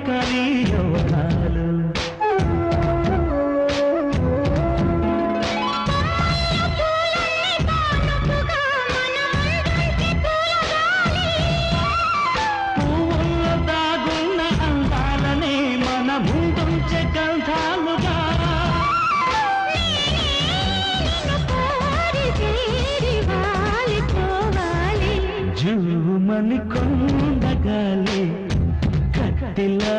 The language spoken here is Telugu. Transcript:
కలి యవ్వనాలు పువ్వుల్లో దాగున్న అందాలనే మన ముందుంచే గంధాలుగా జూమని కొండగాలి కట్టిలా